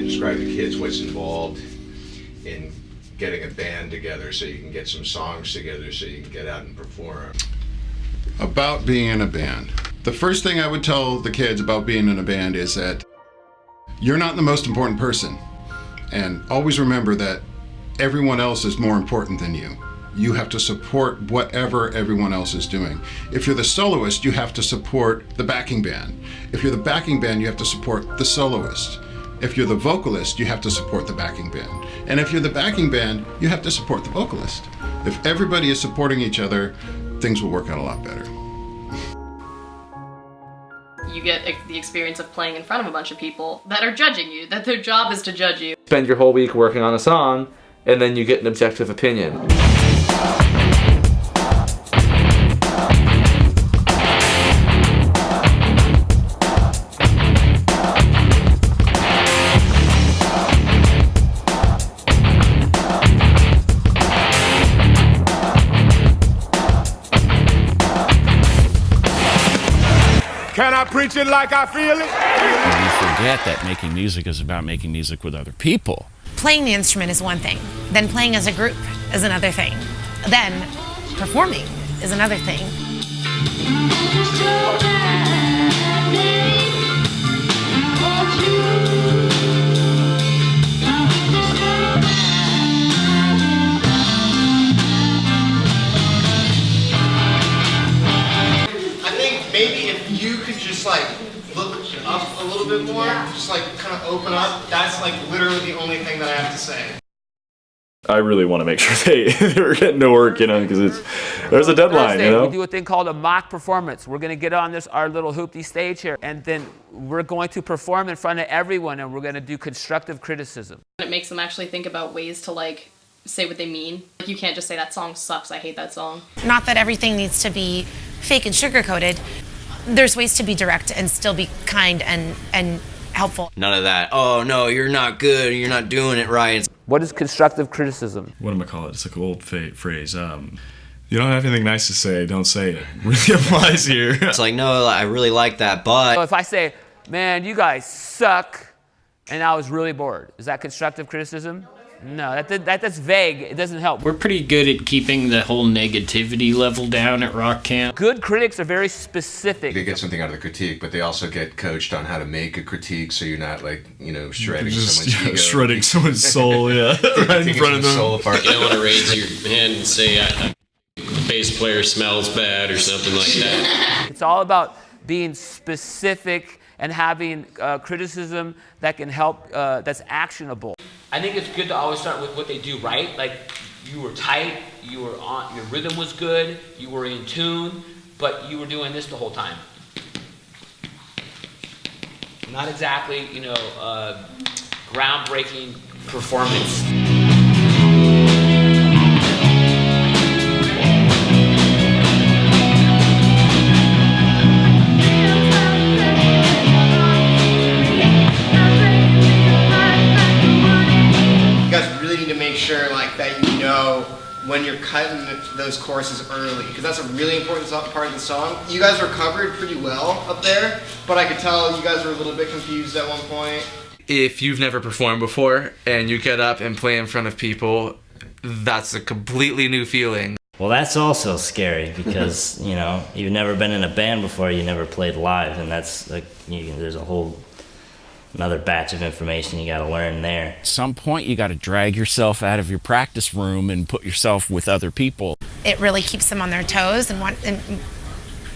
describe to kids what's involved in getting a band together so you can get some songs together so you can get out and perform. About being in a band. The first thing I would tell the kids about being in a band is that you're not the most important person. And always remember that everyone else is more important than you. You have to support whatever everyone else is doing. If you're the soloist, you have to support the backing band. If you're the backing band, you have to support the soloist. If you're the vocalist, you have to support the backing band. And if you're the backing band, you have to support the vocalist. If everybody is supporting each other, things will work out a lot better. You get the experience of playing in front of a bunch of people that are judging you, that their job is to judge you. Spend your whole week working on a song, and then you get an objective opinion. Can I preach it like I feel it? We forget that making music is about making music with other people. Playing the instrument is one thing, then playing as a group is another thing, then performing is another thing. I think maybe if you could just like look up a little bit more, just like kind of open up, that's like literally the only thing that I have to say. I really want to make sure they're getting to work, because there's a deadline, Thursday, we do a thing called a mock performance. We're going to get on our little hoopty stage here, and then we're going to perform in front of everyone, and we're going to do constructive criticism. It makes them actually think about ways to like say what they mean. Like, you can't just say that song sucks, I hate that song. Not that everything needs to be fake and sugar-coated. There's ways to be direct and still be kind and helpful. None of that, oh no, you're not good, you're not doing it right. What is constructive criticism? What am I call it? It's like an old phrase. You don't have anything nice to say, don't say it. Really applies here. It's like, no, I really like that, but... So if I say, man, you guys suck, and I was really bored, is that constructive criticism? No, that's vague. It doesn't help. We're pretty good at keeping the whole negativity level down at rock camp. Good critics are very specific. They get something out of the critique, but they also get coached on how to make a critique so you're not like, shredding someone's ego. Shredding someone's soul, right in front of them. Soul apart. You don't want to raise your hand and say, the bass player smells bad or something like that. It's all about being specific and having criticism that can help, that's actionable. I think it's good to always start with what they do right. Like, you were tight, your rhythm was good, you were in tune, but you were doing this the whole time. Not exactly, groundbreaking performance. Sure, like that, when you're cutting those choruses early, because that's a really important part of the song. You guys were covered pretty well up there, but I could tell you guys were a little bit confused at one point. If you've never performed before and you get up and play in front of people, that's a completely new feeling. Well, that's also scary because, you've never been in a band before, you never played live, and that's like, there's a whole another batch of information you got to learn there. At some point, you got to drag yourself out of your practice room and put yourself with other people. It really keeps them on their toes and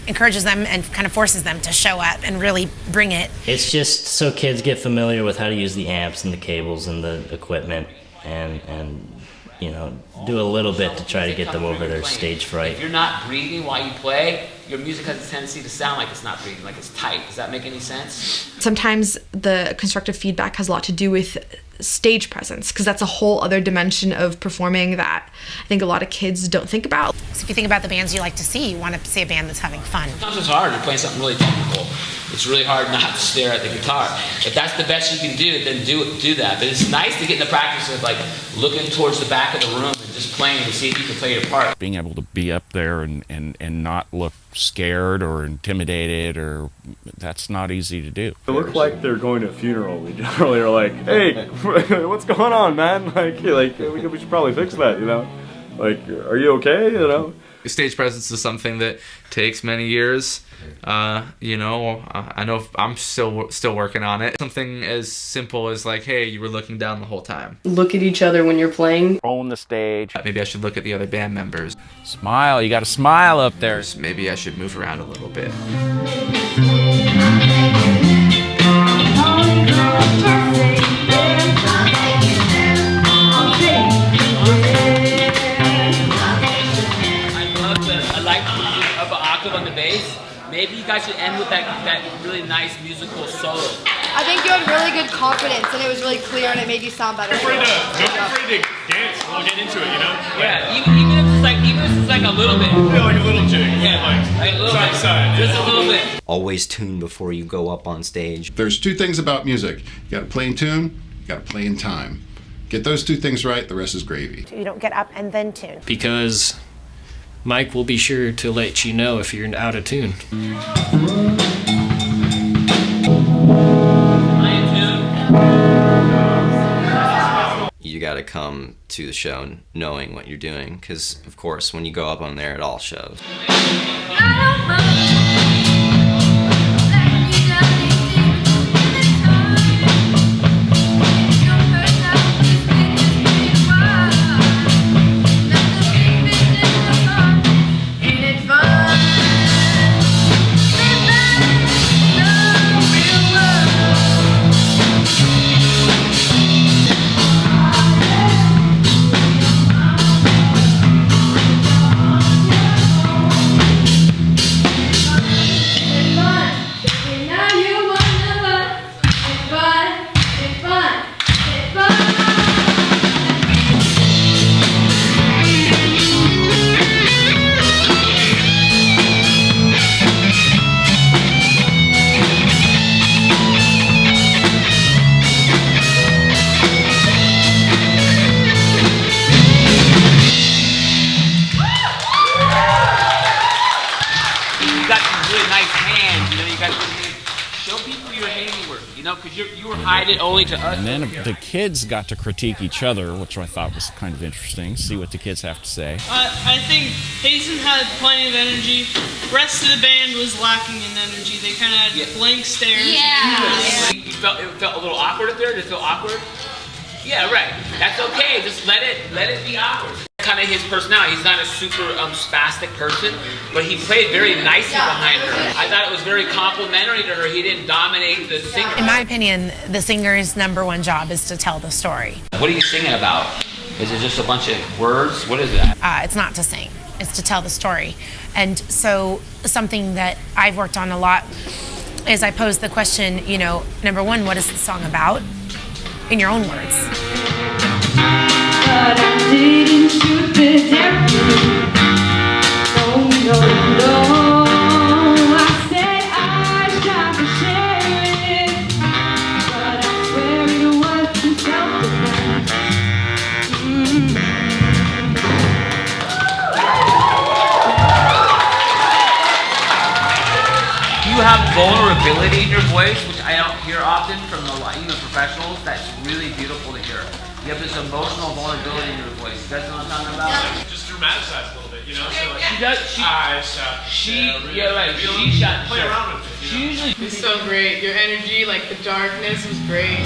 encourages them and kind of forces them to show up and really bring it. It's just so kids get familiar with how to use the amps and the cables and the equipment and do a little bit to try to get them over their stage fright. If you're not breathing while you play, your music has a tendency to sound like it's not breathing, like it's tight. Does that make any sense? Sometimes the constructive feedback has a lot to do with stage presence, because that's a whole other dimension of performing that I think a lot of kids don't think about. So if you think about the bands you like to see, you want to see a band that's having fun. Sometimes it's hard. You're playing something really technical. It's really hard not to stare at the guitar. If that's the best you can do, then do that. But it's nice to get in the practice of like looking towards the back of the room and just just playing and see if you can play your part. Being able to be up there and not look scared or intimidated, or that's not easy to do. It looked like they're going to a funeral. We generally are like, hey, what's going on, man? Like we should probably fix that, you know? Like, are you okay, you know? Stage presence is something that takes many years. You know, I know I'm still working on it. Something as simple as like, hey, you were looking down the whole time. Look at each other when you're playing. On the stage. Maybe I should look at the other band members. Smile, you gotta smile up there. Maybe I should move around a little bit. On the bass, maybe you guys should end with that really nice musical solo. I think you had really good confidence and it was really clear and it made you sound better. Don't be afraid to dance. We'll get into it, you know? Yeah, even if it's like a little bit. Yeah, like a little jig. Yeah, like a little side bit. to side. Just a little bit. Always tune before you go up on stage. There's two things about music. You gotta play in tune, you gotta play in time. Get those two things right, the rest is gravy. You don't get up and then tune. Because Mike will be sure to let you know if you're out of tune. You got to come to the show knowing what you're doing, because of course when you go up on there it all shows. Because you were hiding only to us. And then the kids got to critique each other, which I thought was kind of interesting. See what the kids have to say. I think Hazen had plenty of energy. The rest of the band was lacking in energy. They kind of had blank stares. Yeah. It felt a little awkward up there. Did it feel awkward? Yeah, right. That's okay. Just let it be awkward. Kind of his personality. He's not a super spastic person, but he played very nicely behind her. I thought it was very complimentary to her. He didn't dominate the singer. In my opinion, the singer's #1 job is to tell the story. What are you singing about? Is it just a bunch of words? What is that? It's not to sing. It's to tell the story. And so something that I've worked on a lot is I pose the question, you know, #1, what is the song about? In your own words. But I didn't shoot the devil. No, no. I said I shot the sheriff, but I swear it was in self-defense. You have vulnerability in your voice, which I don't hear often from even professionals. That's really beautiful to hear. You have this emotional vulnerability in your voice. You guys know what I'm talking about? Yeah. Just dramatize a little bit, you know? So like, she does. Yeah, right. She shot. Play around with it. She usually. It's so great. Your energy, like the darkness, was great.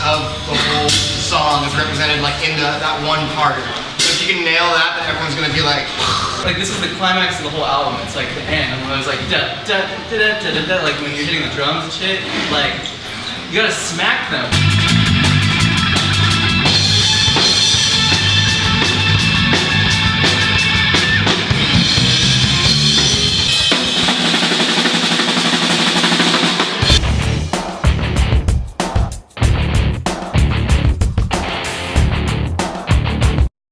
Of the whole song is represented like in that one part. So if you can nail that, then everyone's gonna be like this is the climax of the whole album. It's like the end, and when I was like da da da da da da, like when you're hitting the drums and shit, like you gotta smack them.